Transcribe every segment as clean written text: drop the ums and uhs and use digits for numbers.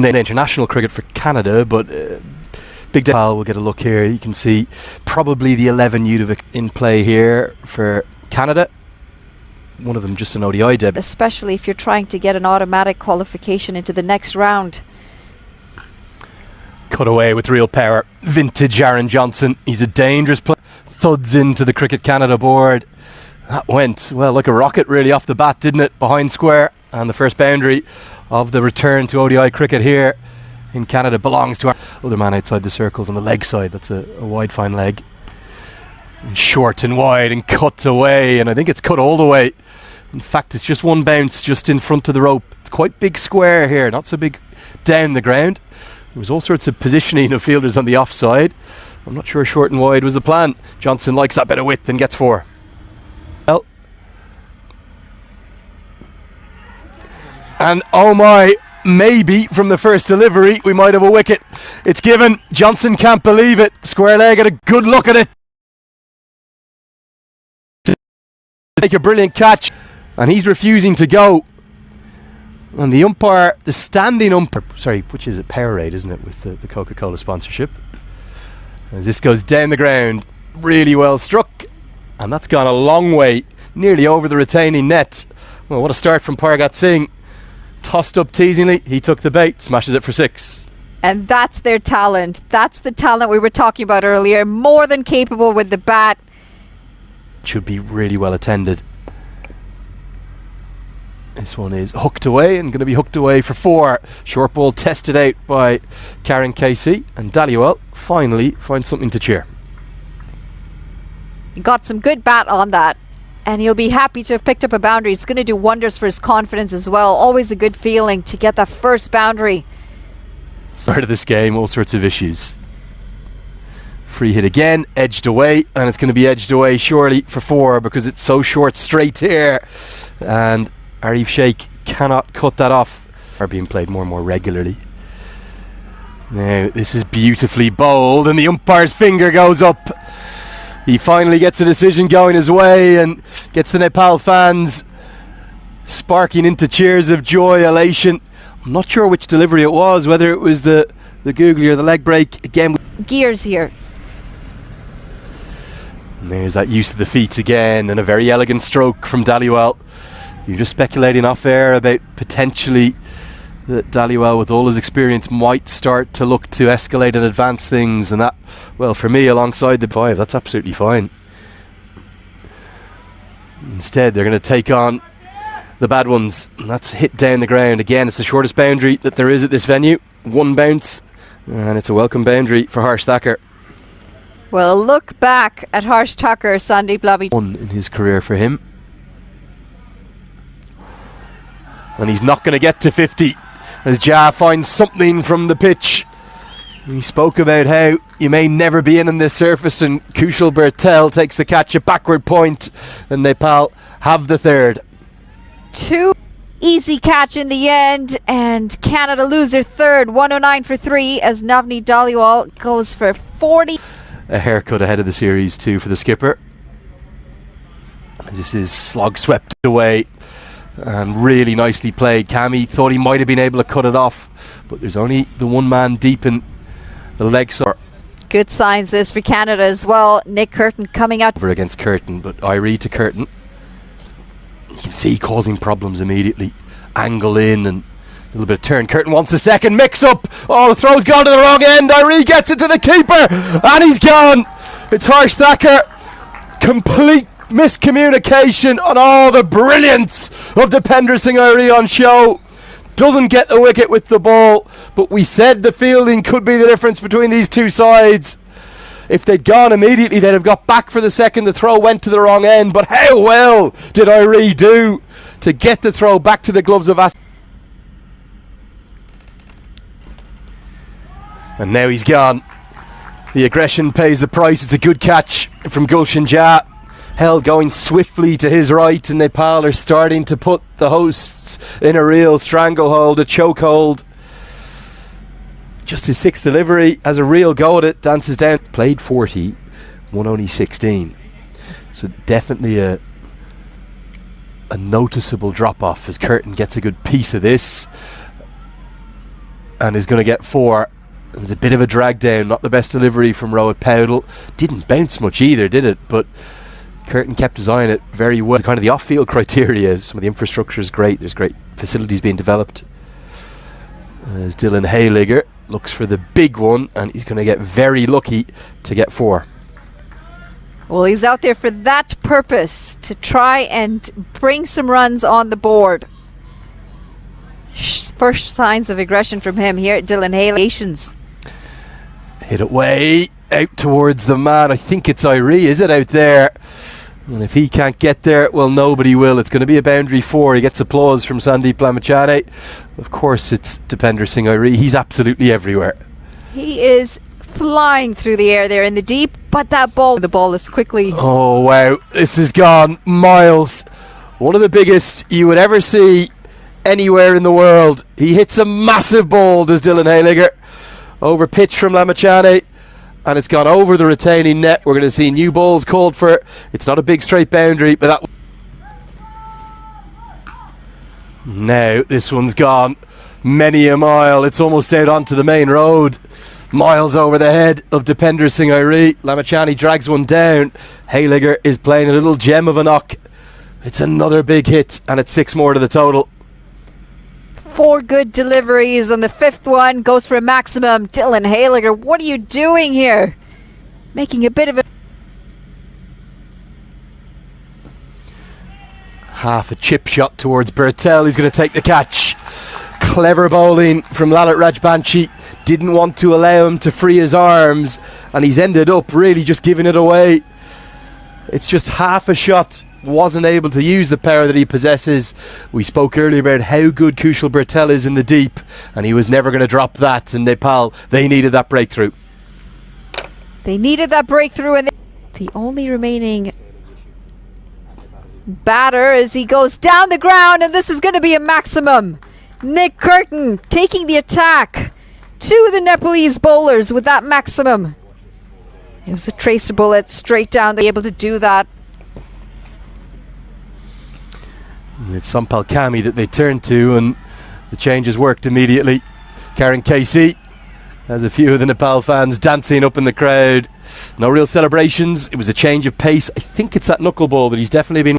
international cricket for Canada, but Big Nepal will get a look here. You can see probably the 11 you'd have in play here for Canada. One of them just an ODI debut. Especially if you're trying to get an automatic qualification into the next round. Cut away with real power. Vintage Aaron Johnson. He's a dangerous player. Thuds into the Cricket Canada board. That went, well, like a rocket really off the bat, didn't it? Behind square. And the first boundary of the return to ODI cricket here in Canada belongs to our other man outside the circles on the leg side. That's a wide fine leg. And short and wide and cut away, and I think it's cut all the way. In fact, it's just one bounce just in front of the rope. It's quite big square here, not so big down the ground. There was all sorts of positioning of fielders on the offside. I'm not sure short and wide was the plan. Johnson likes that bit of width and gets 4. Well, and oh my, maybe from the first delivery we might have a wicket. It's given. Johnson can't believe it. Square leg had a good look at it. Take a brilliant catch, and he's refusing to go. And the umpire, the standing umpire, sorry, which is it, Powerade, isn't it, with the Coca-Cola sponsorship, as this goes down the ground, really well struck, and that's gone a long way, nearly over the retaining net. Well, what a start from Pargat Singh. Tossed up teasingly, he took the bait, smashes it for 6. And that's their talent. That's the talent we were talking about earlier. More than capable with the bat. Should be really well attended. This one is hooked away and going to be hooked away for 4. Short ball tested out by Karen Casey, and Daliwell finally finds something to cheer. He got some good bat on that, and he'll be happy to have picked up a boundary. It's going to do wonders for his confidence as well. Always a good feeling to get that first boundary. Start of this game, all sorts of issues. Free hit again, edged away, and it's going to be edged away surely for 4 because it's so short straight here, and Arif Sheikh cannot cut that off. Are being played more and more regularly. Now this is beautifully bowled, and the umpire's finger goes up. He finally gets a decision going his way and gets the Nepal fans sparking into cheers of joy, elation. I'm not sure which delivery it was, whether it was the googly or the leg break. Again, gears here. And there's that use of the feet again, and a very elegant stroke from Daliwell. You're just speculating off air about potentially that Daliwell, with all his experience, might start to look to escalate and advance things, and that, well, for me, alongside the 5, that's absolutely fine. Instead, they're going to take on the bad ones, and that's hit down the ground. Again, it's the shortest boundary that there is at this venue. 1 bounce, and it's a welcome boundary for Harsh Thakur. Well, look back at Harsh Thakur, Sandeep Lavie. 1 in his career for him. And he's not going to get to 50 as Jah finds something from the pitch. He spoke about how you may never be in this surface, and Kushal Bertel takes the catch, a backward point, and Nepal have the 3rd. 2 easy catch in the end, and Canada lose their 3rd, 109 for 3, as Navneet Daliwal goes for 40. A haircut ahead of the series too for the skipper. This is slog swept away and really nicely played. Cammy thought he might have been able to cut it off, but there's only the one man deep in the leg side. Good signs this for Canada as well. Nick Curtin coming out over against Curtin, but Irie to Curtin. You can see causing problems immediately. Angle in and a little bit of turn. Curtin wants a second mix up. Oh, the throw's gone to the wrong end. Irie gets it to the keeper, and he's gone. It's Harsh Thakur. Complete miscommunication on all the brilliance of Dipender Singh Irie on show. Doesn't get the wicket with the ball, but we said the fielding could be the difference between these two sides. If they'd gone immediately, they'd have got back for the second. The throw went to the wrong end, but how well did Irie do to get the throw back to the gloves of As. And now he's gone. The aggression pays the price. It's a good catch from Gulshan Jah. Held going swiftly to his right, and Nepal are starting to put the hosts in a real stranglehold, a chokehold. Just his 6th delivery, has a real go at it, dances down. Played 40, won only 16. So definitely a noticeable drop off as Curtin gets a good piece of this. and is going to get 4. It was a bit of a drag down, not the best delivery from Rohit Powdell. Didn't bounce much either, did it? But Curtin kept his eye on it very well. Kind of the off-field criteria, some of the infrastructure is great. There's great facilities being developed. As Dylan Hayligger looks for the big one, and he's going to get very lucky to get 4. Well, he's out there for that purpose, to try and bring some runs on the board. First signs of aggression from him here at Dylan Hayligger. Hit it way out towards the man. I think it's Irie, is it, out there? And if he can't get there, well, nobody will. It's going to be a boundary 4. He gets applause from Sandeep Lamachane. Of course, it's Dipender Singh Irie. He's absolutely everywhere. He is flying through the air there in the deep, but the ball is quickly... Oh, wow. This has gone miles. One of the biggest you would ever see anywhere in the world. He hits a massive ball, does Dylan Hayligger. Over pitch from Lamachane, and it's gone over the retaining net. We're going to see new balls called for. It's not a big straight boundary, but that... Now, this one's gone many a mile. It's almost out onto the main road. Miles over the head of Dipender Singh Irie. Lamachane drags one down. Hayligger is playing a little gem of a knock. It's another big hit, and it's 6 more to the total. 4 good deliveries, and the 5th one goes for a maximum. Dylan Hayligger, what are you doing here? Making a bit of a... Half a chip shot towards Bertel, who's going to take the catch. Clever bowling from Lalit Rajbanshi. Didn't want to allow him to free his arms, and he's ended up really just giving it away. It's just half a shot. Wasn't able to use the power that he possesses. We spoke earlier about how good Kushal Bertel is in the deep, and he was never going to drop that. And Nepal, they needed that breakthrough. They needed that breakthrough, and the only remaining batter as he goes down the ground, and this is going to be a maximum. Nick Curtin taking the attack to the Nepalese bowlers with that maximum. It was a tracer bullet straight down. They were able to do that. It's Sampal Kami that they turned to, and the changes worked immediately. Karen Casey has a few of the Nepal fans dancing up in the crowd. No real celebrations. It was a change of pace. I think it's that knuckleball that he's definitely been...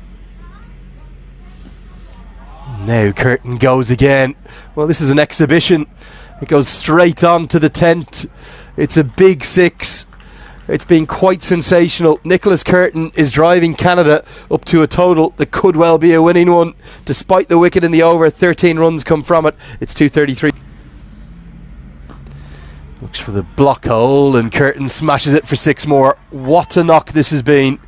Now Curtin goes again. Well, this is an exhibition. It goes straight on to the tent. It's a big 6. It's been quite sensational. Nicholas Curtin is driving Canada up to a total that could well be a winning one. Despite the wicket in the over, 13 runs come from it. It's 233. Looks for the block hole, and Curtin smashes it for 6 more. What a knock this has been.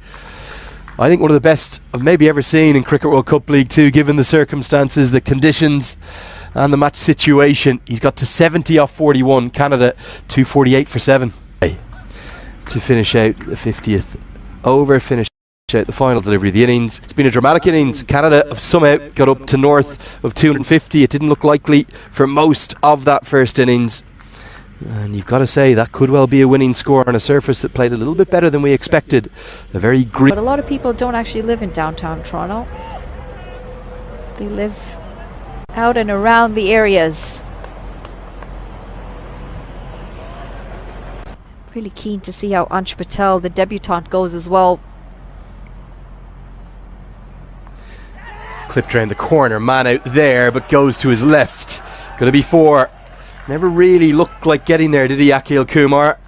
I think one of the best I've maybe ever seen in Cricket World Cup League 2, given the circumstances, the conditions and the match situation. He's got to 70 off 41. Canada 248 for 7. To finish out the 50th over, finish out the final delivery of the innings. It's been a dramatic innings. Canada have somehow got up to north of 250. It didn't look likely for most of that first innings, and you've got to say that could well be a winning score on a surface that played a little bit better than we expected. A very green... But a lot of people don't actually live in downtown Toronto. They live out and around the areas. Really keen to see how Ansh Patel, the debutant, goes as well. Clipped around the corner, man out there, but goes to his left. Going to be 4. Never really looked like getting there, did he, Akhil Kumar?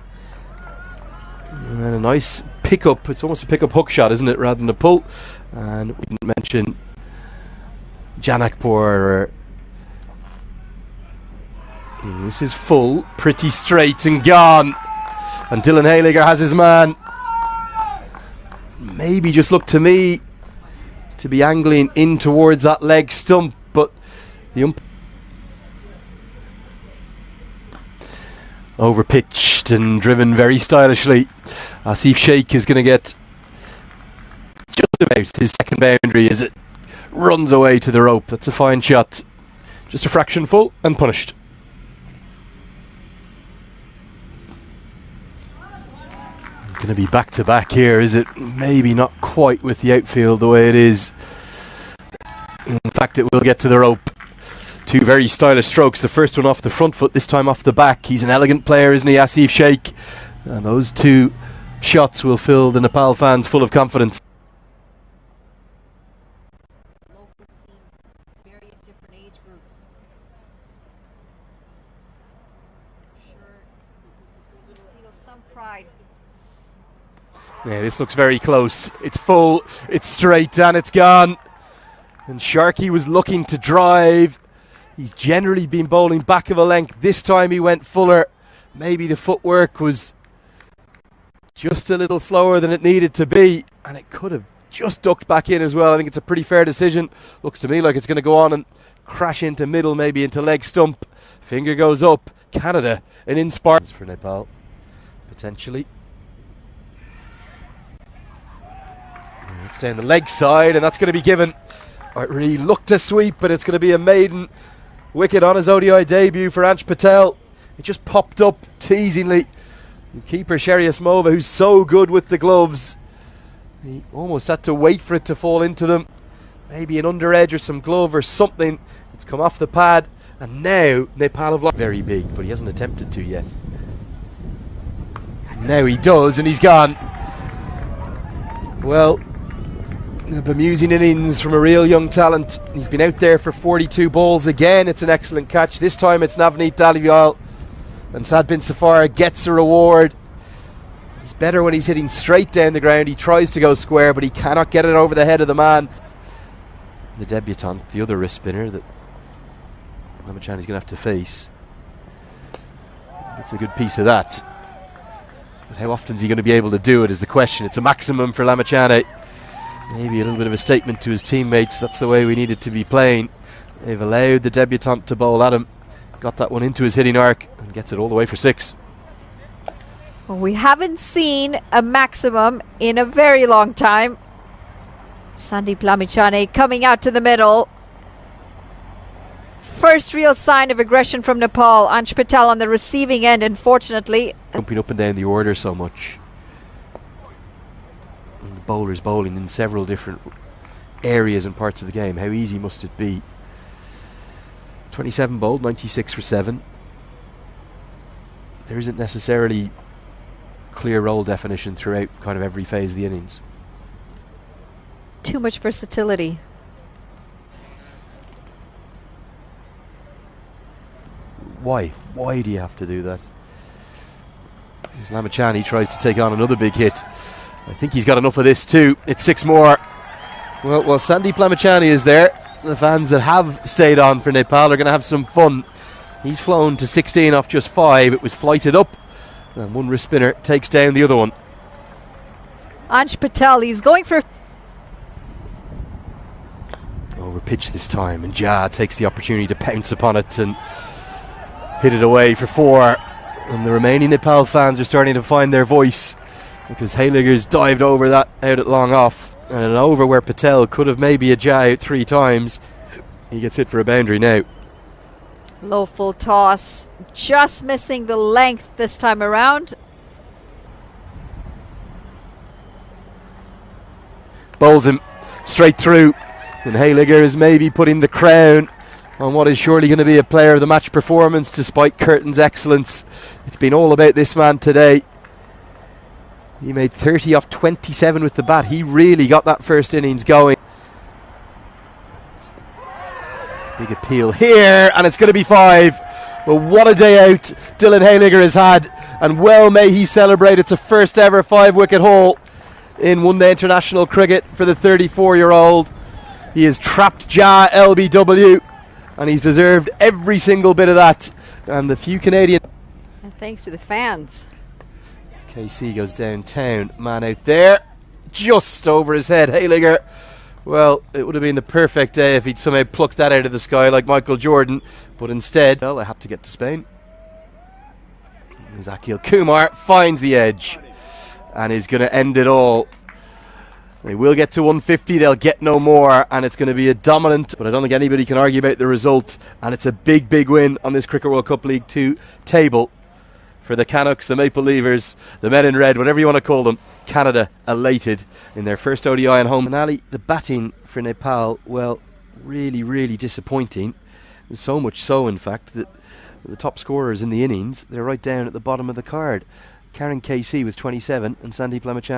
And a nice pick-up. It's almost a pick-up hook shot, isn't it, rather than a pull. And we didn't mention Janakpur. This is full, pretty straight and gone. And Dylan Hayligger has his man. Maybe just looked to me to be angling in towards that leg stump, but the over-pitched and driven very stylishly. Asif Sheikh is going to get just about his second boundary as it runs away to the rope. That's a fine shot. Just a fraction full and punished. Going to be back to back here, is it? Maybe not quite with the outfield the way it is. In fact, it will get to the rope. Two very stylish strokes. The first one off the front foot, this time off the back. He's an elegant player, isn't he, Asif Sheikh? And those two shots will fill the Nepal fans full of confidence. Various different age groups. Feel some pride. Yeah, this looks very close. It's full, it's straight, and it's gone. And Sharkey was looking to drive. He's generally been bowling back of a length. This time he went fuller. Maybe the footwork was just a little slower than it needed to be, and it could have just ducked back in as well. I think it's a pretty fair decision. Looks to me like it's going to go on and crash into middle, maybe into leg stump. Finger goes up. Canada, an inspired for Nepal, potentially. And it's down the leg side, and that's going to be given. It really looked a sweep, but it's going to be a maiden wicket on his ODI debut for Ansh Patel. It just popped up teasingly. The keeper Sherry Asmova, who's so good with the gloves, he almost had to wait for it to fall into them. Maybe an under edge or some glove or something. It's come off the pad, and now Nepal have lost. Very big, but he hasn't attempted to yet. Now he does, and he's gone. Well, a bemusing innings from a real young talent. He's been out there for 42 balls again. It's an excellent catch. This time it's Navneet Dalivial, and Sad Bin Safar gets a reward. He's better when he's hitting straight down the ground. He tries to go square, but he cannot get it over the head of the man. The debutant, the other wrist spinner that Lamachani's going to have to face. It's a good piece of that. But how often is he going to be able to do it is the question. It's a maximum for Lamachani. Maybe a little bit of a statement to his teammates. That's the way we needed to be playing. They've allowed the debutant to bowl at him. Got that one into his hitting arc and gets it all the way for 6. Well, we haven't seen a maximum in a very long time. Sandeep Lamichhane coming out to the middle. First real sign of aggression from Nepal. Ansh Patel on the receiving end, unfortunately. Jumping up and down the order so much. And the bowlers bowling in several different areas and parts of the game. How easy must it be? 27 bowled, 96 for 7. There isn't necessarily clear role definition throughout kind of every phase of the innings. Too much versatility. Why? Why do you have to do that? As Lamachani tries to take on another big hit. I think he's got enough of this too. It's 6 more. Well, Sandeep Lamachani is there. The fans that have stayed on for Nepal are going to have some fun. He's flown to 16 off just 5. It was flighted up, and one wrist spinner takes down the other one. Ansh Patel, he's going for... Over pitch this time, and Jah takes the opportunity to pounce upon it and hit it away for 4. And the remaining Nepal fans are starting to find their voice, because Hayligger's dived over that out at long off. And an over where Patel could have maybe a Jah out 3 times. He gets hit for a boundary now. Low full toss, just missing the length this time around. Bowls him straight through, and Hayligger is maybe putting the crown on what is surely going to be a player of the match performance despite Curtin's excellence. It's been all about this man today. He made 30 off 27 with the bat. He really got that first innings going. Big appeal here, and it's going to be 5. But what a day out Dylan Hayligger has had, and well may he celebrate. It's a first ever 5-wicket haul in one-day international cricket for the 34-year-old. He has trapped Jah LBW, and he's deserved every single bit of that. And the few Canadian... And thanks to the fans. KC goes downtown, man out there, just over his head. Hayligger, well, it would have been the perfect day if he'd somehow plucked that out of the sky like Michael Jordan, but instead, well, I had to get to Spain. Zakil Kumar finds the edge and is going to end it all. They will get to 150, they'll get no more, and it's going to be a dominant, but I don't think anybody can argue about the result, and it's a big, big win on this Cricket World Cup League 2 table. For the Canucks, the Maple Leafers, the men in red, whatever you want to call them. Canada elated in their first ODI at home. And Ali, the batting for Nepal, well, really, really disappointing. So much so, in fact, that the top scorers in the innings, they're right down at the bottom of the card. Karen KC with 27 and Sandeep Lamachan